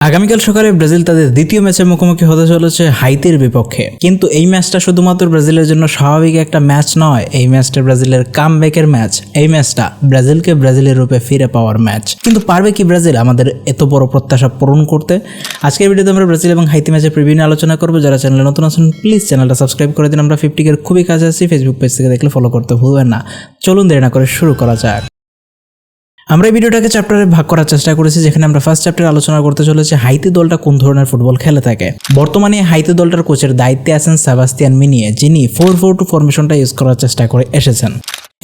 আগামীকাল সকালে ব্রাজিল তাদের দ্বিতীয় ম্যাচের মুখোমুখি হতে চলেছে হাইতির বিপক্ষে। কিন্তু এই ম্যাচটা শুধুমাত্র ব্রাজিলের জন্য স্বাভাবিক একটা ম্যাচ নয়, এই ম্যাচটা ব্রাজিলের কামব্যাকের ম্যাচ। এই ম্যাচটা ব্রাজিলকে ব্রাজিলের রূপে ফিরে পাওয়ার ম্যাচ। কিন্তু পারবে কি ব্রাজিল আমাদের এত বড় প্রত্যাশা পূরণ করতে? আজকের ভিডিওতে আমরা ব্রাজিল এবং হাইতি ম্যাচের প্রিভিউ নিয়ে আলোচনা করবো। যারা চ্যানেলে নতুন আছেন প্লিজ চ্যানেলটা সাবস্ক্রাইব করে দিন। আমরা 50 খুবই কাছে আছি, ফেসবুক পেজ থেকে দেখলে ফলো করতে ভুলবেন না। চলুন দেরি না করে শুরু করা যাক। আমরা এই ভিডিওটাকে চ্যাপ্টারে ভাগ করার চেষ্টা করেছি, যেখানে আমরা ফার্স্ট চ্যাপ্টারে আলোচনা করতে চলেছি হাইতি দলটা কোন ধরনের ফুটবল খেলে থাকে। বর্তমানে হাইতি দলটার কোচের দায়িত্বে আছেন সেবাস্তিয়ান মিনিয়ে, যিনি 4-4-2 ফরমেশনটা ইউজ করার চেষ্টা করে এসেছেন।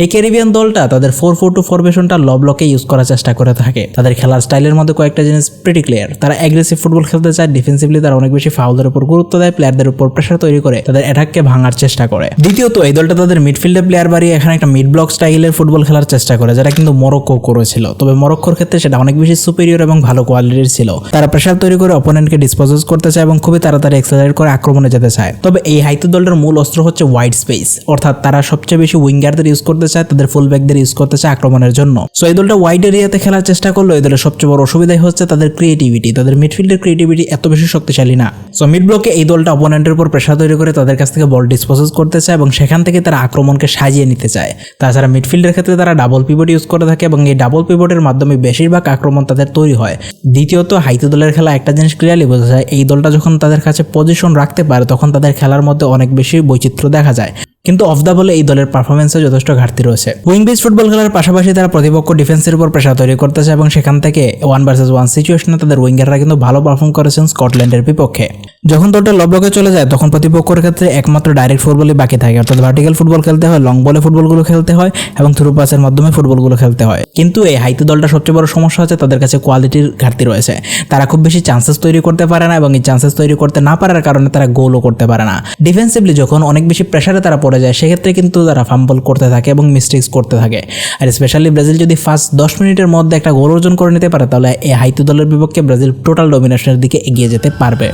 এই ক্যারিবিয়ান দলটা তাদের 4-4-2 ফরমেশনটা ল ব্লকে ইউজ করার চেষ্টা করে থাকে। তাদের খেলার স্টাইলের মধ্যে কয়েকটা জিনিস প্রিটি ক্লিয়ার। তারা অ্যাগ্রেসিভ ফুটবল খেলতে চায়, ডিফেন্সিভলি তারা অনেক বেশি ফাউলের উপর গুরুত্ব দেয়, প্লেয়ারদের উপর প্রেশার তৈরি করে তাদের অ্যাটাককে ভাঙার চেষ্টা করে। দ্বিতীয়ত, এই দলটা তাদের মিডফিল্ডে প্লেয়ার বাড়িয়ে এখানে একটা মিড ব্লক স্টাইলের ফুটবল খেলার চেষ্টা করে, যেটা কিন্তু মরক্কো করেছিল। তবে মরক্কোর ক্ষেত্রে সেটা অনেক বেশি সুপিরিয়র এবং ভালো কোয়ালিটির ছিল। তারা প্রেশার তৈরি করে অপোনেন্টকে ডিসপোজেস করতে চায় এবং খুবই তাড়াতাড়ি এক্সেলারেট করে আক্রমণে যেতে চায়। তবে এই হাইতি দলটার মূল অস্ত্র হচ্ছে ওয়াইড স্পেস, অর্থাৎ তারা সবচেয়ে বেশি উইঙ্গারদের ইউজ করতে চায়, তাদের ফুল ব্যাক ইউজ করতে চায় আক্রমণের জন্য। সো এই দলটা ওয়াইড এরিয়াতে খেলার চেষ্টা করলো। এই দলের সবচেয়ে বড় অসুবিধাই হচ্ছে তাদের ক্রিয়েটিভিটি। তাদের মিডফিল্ডের ক্রিয়েটিভিটি এত বেশি শক্তিশালী না। সো মিড ব্লকে এই দলটা অপোনেন্টের উপর প্রেশার তৈরি করে তাদের কাছ থেকে বল ডিসপোজেস করতে চায় এবং সেখান থেকে তারা আক্রমণকে সাজিয়ে নিতে চায়। তাছাড়া মিডফিল্ডের ক্ষেত্রে তারা ডাবল পিভট ইউজ করে থাকে এবং এই ডাবল পিভটের মাধ্যমে বেশিরভাগ আক্রমণ তাদের তৈরি হয়। দ্বিতীয়ত, হাইতি দলের খেলা একটা জিনিস ক্লিয়ারলি বোঝা যায়, এই দলটা যখন তাদের কাছে পজিশন রাখতে পারে তখন তাদের খেলার মধ্যে অনেক বেশি বৈচিত্র্য দেখা যায়। কিন্তু অফ দ্য বলে এই দলের পারফরমেন্সে যথেষ্ট ঘাটতি রয়েছে। উইং বেস ফুটবল খেলার পাশাপাশি তারা প্রতিপক্ষ ডিফেন্সের উপর প্রেশার তৈরি করতেছে এবং সেখান থেকে 1 ভার্সেস 1 সিচুয়েশনে তাদের উইঙ্গাররা কিন্তু ভালো পারফর্ম করেছেন স্কটল্যান্ডের বিপক্ষে। যখন দলটা ল ব্লকে চলে যায় তখন প্রতিপক্ষের ক্ষেত্রে একমাত্র ডাইরেক্ট ফুটবলই বাকি থাকে, অর্থাৎ ভার্টিক্যাল ফুটবল খেলতে হয়, লং বলে ফুটবলগুলো খেলতে হয় এবং থ্রু পাসের মাধ্যমে ফুটবলগুলো খেলতে হয়। কিন্তু এই হাইতি দলটা সবচেয়ে বড় সমস্যা হচ্ছে তাদের কাছে কোয়ালিটির ঘাটতি রয়েছে। তারা খুব বেশি চান্সেস তৈরি করতে পারে না এবং এই চান্সেস তৈরি করতে না পারার কারণে তারা গোলও করতে পারে না। ডিফেন্সিভলি যখন অনেক বেশি প্রেশারে তারা পড়ে যায় সেক্ষেত্রে কিন্তু তারা ফাম্বল করতে থাকে এবং মিস্টেক্স করতে থাকে। আর স্পেশালি ব্রাজিল যদি ফার্স্ট 10 মিনিটের মধ্যে একটা গোল অর্জন করে নিতে পারে তাহলে এই হাইতি দলের বিপক্ষে ব্রাজিল টোটাল ডমিনেশনের দিকে এগিয়ে যেতে পারবে।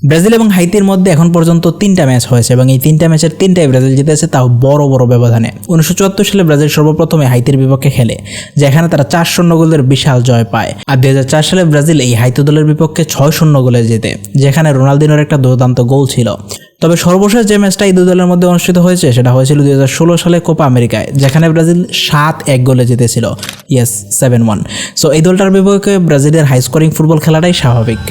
ব্রাজিল এবং হাইতির মধ্যে এখন পর্যন্ত 3টা ম্যাচ হয়েছে এবং এই 3টা ম্যাচের 3টাই ব্রাজিল জিতেছে, তাও বড় বড় ব্যবধানে। 1974 সালে ব্রাজিল সর্বপ্রথমে হাইতির বিপক্ষে খেলে, যেখানে তারা 4-0 গোলের বিশাল জয় পায়। আর 2004 সালে ব্রাজিল এই হাইতি দলের বিপক্ষে 6-0 গোলে জেতে, যেখানে রোনালদিনোর একটা দুর্দান্ত গোল ছিল। তবে সর্বশেষ যে ম্যাচটা এই দুই দলের মধ্যে অনুষ্ঠিত হয়েছে সেটা হয়েছিল 2016 সালে কোপা আমেরিকায়, যেখানে ব্রাজিল 7-1 গোলে জিতেছিল। 7-1। সো এই দলটার বিপক্ষে ব্রাজিলের হাই স্কোরিং ফুটবল খেলাটাই স্বাভাবিক।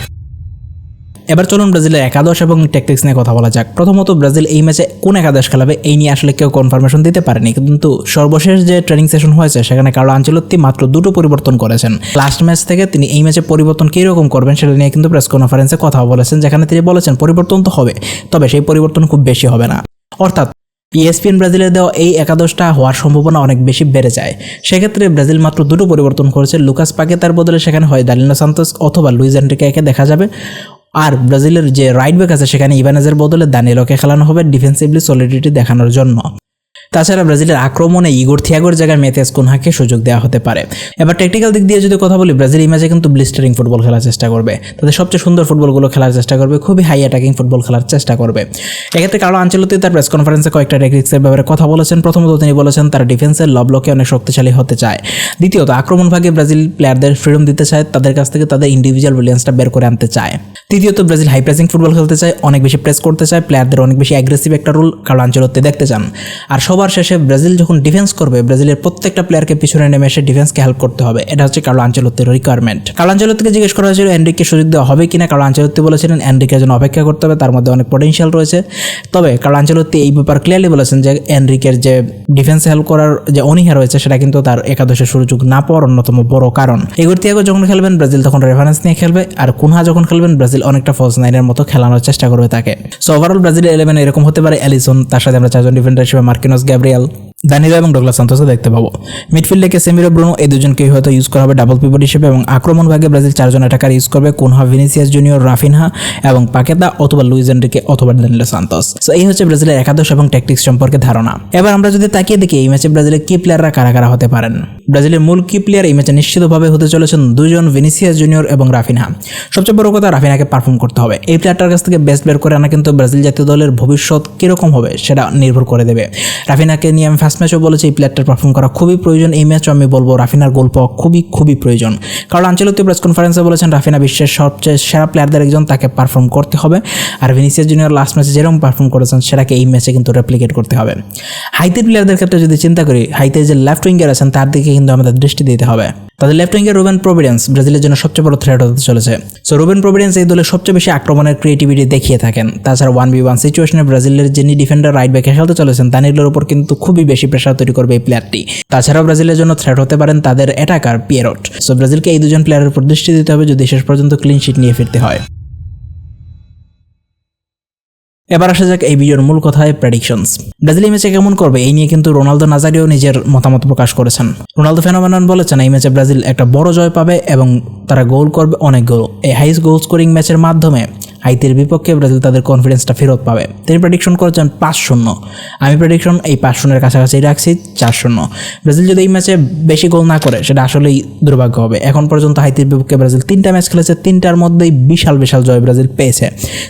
এবার চলুন ব্রাজিলের একাদশ এবং ট্যাকটিক্স নিয়ে কথা বলা যাক। প্রথমত, ব্রাজিল এই ম্যাচে কোন একাদশ খেলাবে এই নিয়ে আসলে কেউ কনফার্মেশন দিতে পারেনি, কিন্তু সর্বশেষ যে ট্রেনিং সেশন হয়েছে সেখানে কার্লো আনচেলত্তি মাত্র 2টো পরিবর্তন করেছেন। লাস্ট ম্যাচ থেকে তিনি এই ম্যাচে পরিবর্তন কীরকম করবেন সেটা নিয়ে কিন্তু প্রেস কনফারেন্সে কথা বলেছেন, যেখানে তিনি বলেছেন পরিবর্তন তো হবে, তবে সেই পরিবর্তন খুব বেশি হবে না। অর্থাৎ ESPN ব্রাজিলের দেওয়া এই একাদশটা হওয়ার সম্ভাবনা অনেক বেশি বেড়ে যায়। সেক্ষেত্রে ব্রাজিল মাত্র 2টো পরিবর্তন করেছে। লুকাস পাকেতার বদলে সেখানে হয় দানিলো সান্তোস অথবা লুইস এনরিকেকে দেখা যাবে। আর ব্রাজিলের যে রাইট ব্যাক আছে সেখানে ইভানেজের বদলে দানিলোকে খেলানো হবে ডিফেন্সিভলি সলিডিটি দেখানোর জন্য। তাছাড়া ব্রাজিলের আক্রমণে ইগোর থিয়াগোর জায়গায় ম্যাথিয়াস কুনহাকে সুযোগ দেওয়া হতে পারে। এবার টেকনিক্যাল দিক দিয়ে যদি কথা বলি, ব্রাজিল এই ম্যাচে কিন্তু ব্লিস্টারিং ফুটবল খেলার চেষ্টা করবে, তাদের সবচেয়ে সুন্দর ফুটবলগুলো খেলার চেষ্টা করবে, খুবই হাই অ্যাটাকিং ফুটবল খেলার চেষ্টা করবে। এক্ষেত্রে কার্লো আনচেলত্তি তার প্রেস কনফারেন্সে কয়েকটা টেকনিক্সের ব্যাপারে কথা বলেছেন। প্রথমত তিনি বলেছেন তারা ডিফেন্সের ল ব্লকে অনেক শক্তিশালী হতে চায়। দ্বিতীয়ত, আক্রমণ ভাগে ব্রাজিল প্লেয়ারদের ফ্রিডম দিতে চায়, তাদের কাছ থেকে তাদের ইন্ডিভিজুয়াল ব্রিলিয়ান্সটা বের করে আনতে চায়। তৃতীয়ত, ব্রাজিল হাই প্রেসিং ফুটবল খেলতে চায়, অনেক বেশি প্রেস করতে চায়, প্লেয়ারদের অনেক বেশি অ্যাগ্রেসিভ একটা রোল কার্লো আনচেলত্তি দেখতে চান। আর সবার শেষে ব্রাজিল যখন ডিফেন্স করবে, ব্রাজিলের প্রত্যেকটা প্লেয়ারকে পিছনে নেমে এসে ডিফেন্সকে হেল্প করতে হবে। এটা হচ্ছে কার্লো আনচেলত্তির রিকোয়ারমেন্ট। কার্লো আনচেলত্তিকে জিজ্ঞেস করা হয়েছিল এনরিকে সুযোগ দেওয়া হবে কিনা। কার্লো আনচেলত্তি বলেছিলেন এনরিকের জন্য অপেক্ষা করতে হবে, তার মধ্যে অনেক পটেনশিয়াল রয়েছে। তবে কার্লো আনচেলত্তি এই ব্যাপার ক্লিয়ারলি বলেছেন যে এনরিকের যে ডিফেন্সে হেল্প করার যে অনীহা রয়েছে সেটা কিন্তু তার একাদশে সুযোগ না পাওয়ার অন্যতম বড় কারণ। ইগোর থিয়াগো যখন খেলবেন ব্রাজিল তখন রেফারেন্স নিয়ে খেলবে, আর কুনহা যখন খেলবেন ব্রাজিল অনেকটা ফলস নাইনের মতো খেলানোর চেষ্টা করবে তাকে। সো ওভারঅল ব্রাজিলের 11 এরকম হতে পারে: অ্যালিসন, তার সাথে আমরা 4জন ডিফেন্ডার হিসেবে মার্কিনোস, গ্যাব্রিয়েল, দানিলো এবং ডগলাস সান্তোসকে দেখতে পাবো। মিডফিল্ডে ক্যাসেমিরো, ব্রুনো এই দুজনকেই হয়তো ইউজ করা হবে ডাবল পিভট হিসেবে এবং আক্রমণ ভাগে ব্রাজিল 4জন অ্যাটাকার ইউজ করবে: কুনহা, ভিনিসিয়াস জুনিয়র, রাফিনহা এবং পাকেতা অথবা লুইস এনরিকে অথবা দানিলো সান্তোস। সো এই হচ্ছে ব্রাজিলের একাদশ এবং ট্যাকটিক্স সম্পর্কে ধারণা। এবার আমরা যদি তাকিয়ে দেখি এই ম্যাচে ব্রাজিলের কি প্লেয়াররা কারা কারা হতে পারেন। ব্রাজিলের মূল কি প্লেয়ার এই ম্যাচে নিশ্চিতভাবে হতে চলেছেন দুজন ভিনিসিয়াস জুনিয়র এবং রাফিনহা। সবচেয়ে বড় কথা, রাফিনহাকে পারফর্ম করতে হবে। এই প্লেয়ারটার কাছ থেকে বেস্ট বের করে আনা কিন্তু ব্রাজিল জাতীয় দলের ভবিষ্যৎ কিরকম হবে সেটা নির্ভর করে দেবে। রাফিনহাকে নিয়ে আমি ফার্স্ট ম্যাচও বলেছি এই প্লেয়ারটার পারফর্ম করা খুবই প্রয়োজন। এই ম্যাচও আমি বলবো রাফিনহার গোল পাওয়া খুবই প্রয়োজন। কারণ আঞ্চলিক প্রেস কনফারেন্সে বলেছেন রাফিনহা বিশ্বের সবচেয়ে সেরা প্লেয়ারদের একজন, তাকে পারফর্ম করতে হবে। আর ভিনিসিয়াস জুনিয়র লাস্ট ম্যাচে যেরকম পারফর্ম করেছেন সেটাকে এই ম্যাচে কিন্তু রেপ্লিকেট করতে হবে। হাইতির প্লেয়ারদের ক্ষেত্রে যদি চিন্তা করি, হাইতির যে লেফট উইঙ্গার আছেন তার দিকে কিন্তু আমাদের দৃষ্টি দিতে হবে। তাদের লেফট উইঙ্গার রুবেন প্রভিডেন্স ব্রাজিলের জন্য সবচেয়ে বড় থ্রেট হতে চলেছে। সো রুবেন প্রভিডেন্স এই দলের সবচেয়ে বেশি আক্রমণের ক্রিয়েটিভিটি দেখিয়ে থাকেন। তাছাড়া 1v1 সিচুয়েশনে ব্রাজিলের যিনি ডিফেন্ডার রাইট ব্যাকে খেলতে চলেছেন দানিলোর উপর কিন্তু খুবই বেশি প্রেশার তৈরি করবে এই প্লেয়ারটি। তাছাড়াও ব্রাজিলের জন্য থ্রেট হতে পারেন তাদের অ্যাটাকার পিয়েরট। সো ব্রাজিলকে এই দুজন প্লেয়ারের উপর দৃষ্টি দিতে হবে যদি শেষ পর্যন্ত ক্লিন শিট নিয়ে ফিরতে হয়। এবার আসা যাক এই ভিডিওর মূল কথায়, প্রেডিকশনস। ব্রাজিল এই ম্যাচে কেমন করবে এই নিয়ে কিন্তু রোনালদো নাজারিও নিজের মতামত প্রকাশ করেছেন। রোনালদো ফেনোমেনন বলেছেন এই ম্যাচে ব্রাজিল একটা বড় জয় পাবে এবং তারা গোল করবে অনেক গোল। এই হাইস্ট গোল স্কোরিং ম্যাচের মাধ্যমে হাইতির বিপক্ষে ব্রাজিল তাদের কনফিডেন্সটা ফেরত পাবে। তিনি প্রেডিকশন করেছেন 5-0। আমি প্রেডিকশন এই 5-0-এর কাছাকাছি রাখছি, 4-0। ব্রাজিল যদি এই ম্যাচে বেশি গোল না করে সেটা আসলেই দুর্ভাগ্য হবে। এখন পর্যন্ত হাইতির বিপক্ষে ব্রাজিল 3টা ম্যাচ খেলেছে, 3টার মধ্যেই বিশাল জয় ব্রাজিল পেয়েছে।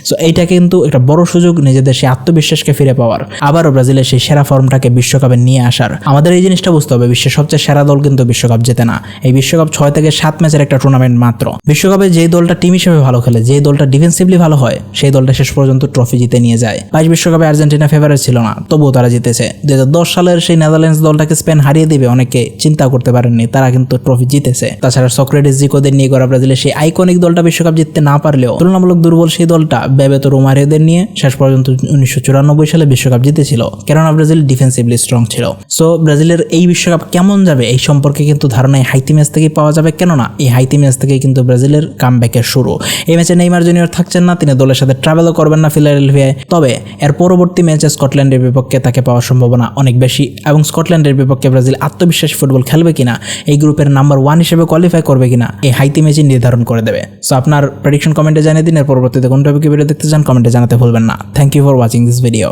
সো এইটা কিন্তু একটা বড় সুযোগ নিজেদের সেই আত্মবিশ্বাসকে ফিরে পাওয়ার, আবারও ব্রাজিলের সেই সেরা ফর্মটাকে বিশ্বকাপে নিয়ে আসার। আমাদের এই জিনিসটা বুঝতে হবে, বিশ্বের সবচেয়ে সেরা দল কিন্তু বিশ্বকাপ জেতে না। এই বিশ্বকাপ 6 থেকে 7 ম্যাচের একটা টুর্নামেন্ট মাত্র। বিশ্বকাপে যে দলটা টিম হিসেবে ভালো খেলে, যে দলটা ডিফেন্সিভলি ভালো হয়, সেই দলটা শেষ পর্যন্ত ট্রফি জিতে নিয়ে যায়। 22 বিশ্বকাপে আর্জেন্টিনা ফেভারিট ছিল না, তবুও তারা জিতেছে। 2010 সালের সেই নেদারল্যান্ডস দলটাকে স্পেন হারিয়ে দিবে অনেকে চিন্তা করতে পারেননি, তারা কিন্তু ট্রফি জিতেছে। তাছাড়া সক্রেটিস জিকোদের নিয়ে গড়া ব্রাজিলের সেই আইকনিক দলটা বিশ্বকাপ জিততে না পারলেও তুলনামূলক দুর্বল সেই দলটা বেবেতো রোমারিওদের নিয়ে শেষ পর্যন্ত 1994 সালে বিশ্বকাপ জিতেছিল, কেননা ব্রাজিল ডিফেন্সিভলি স্ট্রং ছিল। সো ব্রাজিলের এই বিশ্বকাপ কেমন যাবে এই সম্পর্কে কিন্তু ধারণা এই হাইতি ম্যাচ থেকেই পাওয়া যাবে, কেননা এই হাইতি ম্যাচ থেকেই কিন্তু ব্রাজিলের কামব্যাকের শুরু। এই ম্যাচে নেইমার জুনিয়র থাকছেন না, তিনি দলের সাথে ট্রাভেলও করবেন না ফিলাডেলফিয়ায়। তবে এর পরবর্তী ম্যাচে স্কটল্যান্ডের বিপক্ষে তাকে পাওয়ার সম্ভাবনা অনেক বেশি, এবং স্কটল্যান্ডের বিপক্ষে ব্রাজিল আত্মবিশ্বাসী ফুটবল খেলবে কিনা, এই গ্রুপের নাম্বার 1 হিসেবে কোয়ালিফাই করবে কিনা, এই হাইতি ম্যাচই নির্ধারণ করে দেবে। সো আপনার প্রেডিকশন কমেন্টে জানিয়ে দিন। এর পরবর্তীতে কোন টপিকে ভিডিও দেখতে চান কমেন্টে জানাতে ভুলবেন না। Thank you for watching this video.